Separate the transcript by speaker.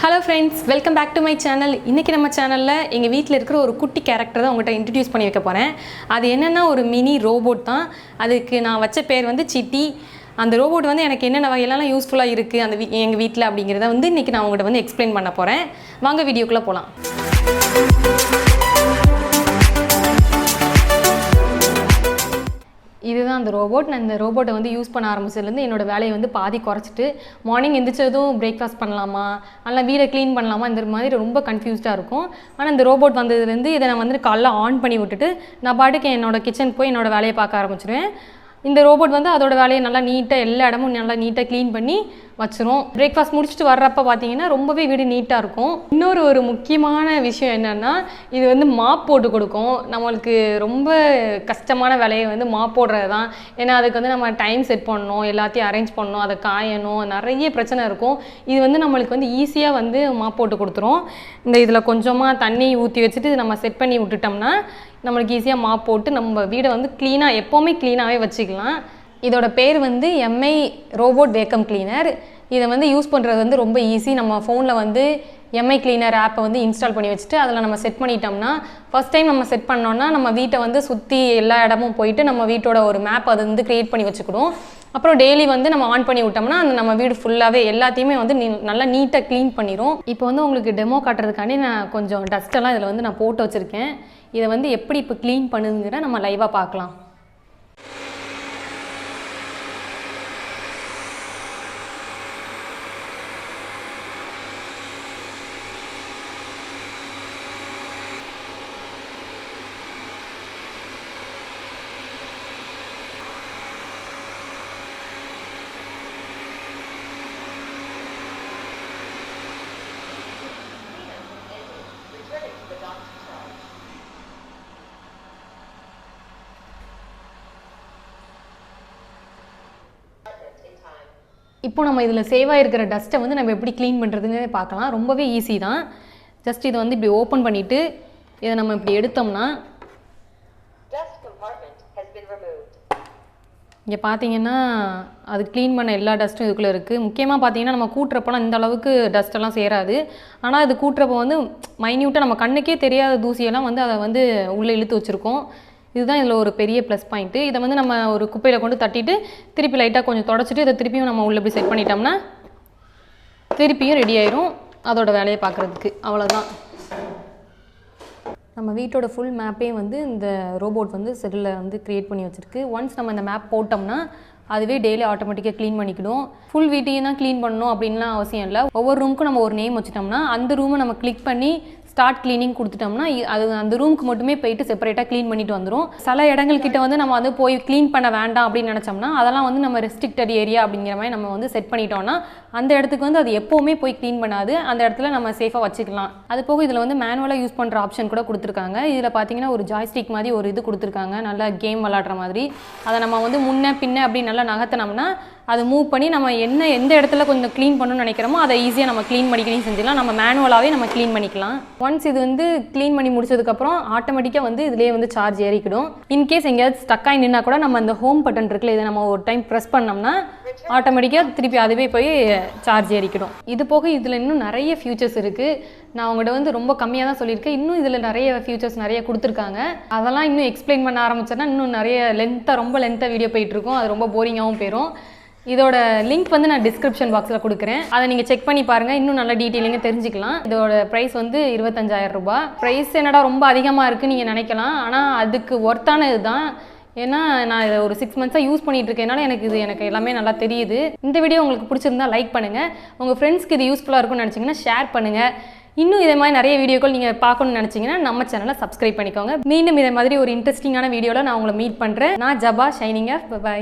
Speaker 1: Hello friends, welcome back to my channel. இன்னைக்கு நம்ம சேனல்ல எங்க வீட்ல இருக்கிற ஒரு குட்டி கேரக்டர் தான் உங்கள்ட்ட இன்ட்ரோ듀ce பண்ணி வைக்க போறேன். அது என்னன்னா ஒரு மினி ரோபோட் தான். அதுக்கு நான் வச்ச பேர் வந்து சிட்டி. அந்த ரோபோட் வந்து எனக்கு என்னென்ன வகையிலலாம் யூஸ்ஃபுல்லா இருக்கு அந்த எங்க வீட்ல அப்படிங்கறத வந்து இன்னைக்கு நான் உங்கள்ட்ட வந்து எக்ஸ்பிளைன் பண்ண போறேன். வாங்க வீடியோக்குள்ள போலாம். இதுதான் அந்த ரோபோட். நான் இந்த ரோபோட்டை வந்து யூஸ் பண்ண ஆரம்பிச்சதுலேருந்து என்னோட வேலையை வந்து பாதி குறைச்சிட்டு மார்னிங் எந்திரிச்சதும் பிரேக்ஃபாஸ்ட் பண்ணலாமா அல்ல வீடை க்ளீன் பண்ணலாமா இந்த மாதிரி ரொம்ப கன்ஃபியூஸ்டாக இருக்கும். ஆனால் இந்த ரோபோட் வந்ததுலேருந்து இதை நான் வந்து காலைல ஆன் பண்ணி விட்டுட்டு நான் பாட்டுக்கு என்னோட கிச்சனுக்கு போய் என்னோட வேலையை பார்க்க ஆரம்பிச்சிடுவேன். இந்த ரோபோட் வந்து அதோட வேலையை நல்லா நீட்டாக எல்லா இடமும் நல்லா நீட்டாக க்ளீன் பண்ணி வச்சிரும். பிரேக்ஃபாஸ்ட் முடிச்சுட்டு வர்றப்ப பார்த்தீங்கன்னா ரொம்பவே வீடு நீட்டாக இருக்கும். இன்னொரு முக்கியமான விஷயம் என்னென்னா இது வந்து மாப் போட்டு கொடுக்கும். நம்மளுக்கு ரொம்ப கஷ்டமான வேலையை வந்து மாப் போடுறது தான். ஏன்னா அதுக்கு வந்து நம்ம டைம் செட் பண்ணணும், எல்லாத்தையும் அரேஞ்ச் பண்ணணும், அதை காயணும், நிறைய பிரச்சனை இருக்கும். இது வந்து நம்மளுக்கு வந்து ஈஸியாக வந்து மாப் போட்டு கொடுத்துரும். இதில் கொஞ்சமாக தண்ணி ஊற்றி வச்சுட்டு நம்ம செட் பண்ணி விட்டுட்டோம்னா நம்மளுக்கு ஈஸியாக மாப் போட்டு நம்ம வீடை வந்து க்ளீனாக எப்போவுமே க்ளீனாகவே வச்சுக்கலாம். இதோட பேர் வந்து எம்ஐ ரோபோட் வேக்கம் கிளீனர். இதை வந்து யூஸ் பண்ணுறது வந்து ரொம்ப ஈஸி. நம்ம ஃபோனில் வந்து எம்ஐ கிளீனர் ஆப்பை வந்து இன்ஸ்டால் பண்ணி வச்சுட்டு அதில் நம்ம செட் பண்ணிட்டோம்னா ஃபஸ்ட் டைம் நம்ம செட் பண்ணோன்னா நம்ம வீட்டை வந்து சுற்றி எல்லா இடமும் போயிட்டு நம்ம வீட்டோட ஒரு மேப் அது வந்து க்ரியேட் பண்ணி வச்சுக்கிடும். அப்புறம் டெய்லி வந்து நம்ம ஆன் பண்ணி விட்டோம்னா அந்த நம்ம வீடு ஃபுல்லாகவே எல்லாத்தையுமே வந்து நல்லா நீட்டாக க்ளீன் பண்ணிடும். இப்போ வந்து உங்களுக்கு டெமோ காட்டுறதுக்காண்டி நான் கொஞ்சம் டஸ்ட்டெல்லாம் இதில் வந்து நான் போட்டு வச்சுருக்கேன். இதை வந்து எப்படி இப்போ க்ளீன் பண்ணுங்கிற நம்ம லைவாக பார்க்கலாம். இப்போ நம்ம இதில் சேவ் ஆகிருக்கிற டஸ்ட்டை வந்து நம்ம எப்படி க்ளீன் பண்ணுறதுன்னு பார்க்கலாம். ரொம்பவே ஈஸி தான். ஜஸ்ட் இதை வந்து இப்படி ஓப்பன் பண்ணிவிட்டு இதை நம்ம இப்படி எடுத்தோம்னா இங்கே பார்த்தீங்கன்னா அது க்ளீன் பண்ண எல்லா டஸ்ட்டும் இதுக்குள்ளே இருக்குது. முக்கியமாக பார்த்தீங்கன்னா நம்ம கூட்டுறப்போலாம் இந்த அளவுக்கு டஸ்ட்டெல்லாம் சேராது. ஆனால் அது கூட்டுறப்போ வந்து மைன்யூட்டாக நம்ம கண்ணுக்கே தெரியாத தூசியெல்லாம் வந்து அதை வந்து உள்ளே இழுத்து வச்சுருக்கோம். இதுதான் இதில் ஒரு பெரிய ப்ளஸ் பாயிண்ட்டு. இதை வந்து நம்ம ஒரு குப்பையில் கொண்டு தட்டிட்டு திருப்பி லைட்டாக கொஞ்சம் தொடச்சிட்டு இதை திருப்பியும் நம்ம உள்ளே இப்படி செட் பண்ணிட்டோம்னா திருப்பியும் ரெடி ஆயிரும் அதோட வேலையை பார்க்குறதுக்கு. அவ்வளோதான். நம்ம வீட்டோட ஃபுல் மேப்பையும் வந்து இந்த ரோபோட் வந்து செல்லில் வந்து க்ரியேட் பண்ணி வச்சுருக்கு. ஒன்ஸ் நம்ம இந்த மேப் போட்டோம்னா அதுவே டெய்லி ஆட்டோமேட்டிக்காக க்ளீன் பண்ணிக்கிடும். ஃபுல் வீட்டையும் தான் க்ளீன் பண்ணணும் அப்படின்லாம் அவசியம் இல்லை. ஒவ்வொரு ரூமுக்கும் நம்ம ஒரு நேம் வச்சுட்டோம்னா அந்த ரூமை நம்ம கிளிக் பண்ணி ஸ்டார்ட் க்ளீனிங் கொடுத்துட்டோம்னா அது அந்த ரூமுக்கு மட்டுமே போயிட்டு செப்பரேட்டாக க்ளீன் பண்ணிட்டு வந்துடும். சில இடங்கள்கிட்ட வந்து நம்ம வந்து போய் க்ளீன் பண்ண வேண்டாம் அப்படின்னு நினச்சோம்னா அதெல்லாம் வந்து நம்ம ரெஸ்ட்ரிக்டட் ஏரியா அப்படிங்கிற மாதிரி நம்ம வந்து செட் பண்ணிட்டோம்னா அந்த இடத்துக்கு வந்து அது எப்போவுமே போய் க்ளீன் பண்ணாது. அந்த இடத்துல நம்ம சேஃபாக வச்சுக்கலாம். அது போக இதில் வந்து மேனுவலாக யூஸ் பண்ணுற ஆப்ஷன் கூட கொடுத்துருக்காங்க. இதில் பார்த்தீங்கன்னா ஒரு ஜாய்ஸ்டிக் மாதிரி ஒரு இது கொடுத்துருக்காங்க, நல்லா கேம் விளாடுற மாதிரி. அதை நம்ம வந்து முன்ன பின்ன அப்படி நல்லா நகர்த்தினோம்னா அதை மூவ் பண்ணி நம்ம எந்த இடத்துல கொஞ்சம் க்ளீன் பண்ணணும்னு நினைக்கிறோமோ அதை ஈஸியாக நம்ம க்ளீன் பண்ணிக்கணும் செஞ்சிடலாம். நம்ம மேனுவலாகவே நம்ம க்ளீன் பண்ணிக்கலாம். ஒன்ஸ் இது வந்து க்ளீன் பண்ணி முடிச்சதுக்கப்புறம் ஆட்டோமேட்டிக்காக வந்து இதிலே வந்து சார்ஜ் ஏறிக்கிடும். இன்கேஸ் எங்கேயாவது ஸ்டக் ஆகி நின்னா கூட நம்ம அந்த ஹோம் பட்டன் இருக்குல்ல, இதை நம்ம ஒரு டைம் ப்ரெஸ் பண்ணோம்னா ஆட்டோமேட்டிக்காக திருப்பி அதுவே போய் சார்ஜ் ஏறிக்கிடும். இது போக இதில் இன்னும் நிறைய ஃபியூச்சர்ஸ் இருக்குது. நான் உங்கள்கிட்ட வந்து ரொம்ப கம்மியாக தான் சொல்லியிருக்கேன். இன்னும் இதில் நிறைய ஃபியூச்சர்ஸ் நிறைய கொடுத்துருக்காங்க. அதெல்லாம் இன்னும் எக்ஸ்பிளைன் பண்ண ஆரம்பிச்சேன்னா இன்னும் நிறைய ரொம்ப லென்த்தாக வீடியோ போயிட்டுருக்கும். அது ரொம்ப போரிங்காகவும் போயிடும். இதோட லிங்க் வந்து நான் டிஸ்கிரிப்ஷன் பாக்ஸில் கொடுக்குறேன். அதை நீங்கள் செக் பண்ணி பாருங்கள். இன்னும் நல்ல டீட்டெயிலிங்க தெரிஞ்சுக்கலாம். இதோட ப்ரைஸ் வந்து 25,000 ரூபாய். ப்ரைஸ் என்னடா ரொம்ப அதிகமாக இருக்குன்னு நீங்கள் நினைக்கலாம். ஆனால் அதுக்கு ஒர்த்தான இதுதான். ஏன்னா நான் இதை ஒரு 6 மந்த்ஸாக யூஸ் பண்ணிகிட்டு இருக்கேனால எனக்கு எல்லாமே நல்லா தெரியுது. இந்த வீடியோ உங்களுக்கு பிடிச்சிருந்தா லைக் பண்ணுங்கள். உங்கள் ஃப்ரெண்ட்ஸ்க்கு இது யூஸ்ஃபுல்லாக இருக்கும்னு நினச்சிங்கன்னா ஷேர் பண்ணுங்கள். இன்னும் இதே மாதிரி நிறைய வீடியோக்கள் நீங்கள் பார்க்கணும்னு நினச்சிங்கன்னா நம்ம சேனலை சப்ஸ்கிரைப் பண்ணிக்கோங்க. மீண்டும் இதே மாதிரி ஒரு இன்ட்ரெஸ்டிங்கான வீடியோவில் நான் உங்களை மீட் பண்ணுறேன். நான் ஜபா ஷைனிங் ஆஃப். பை.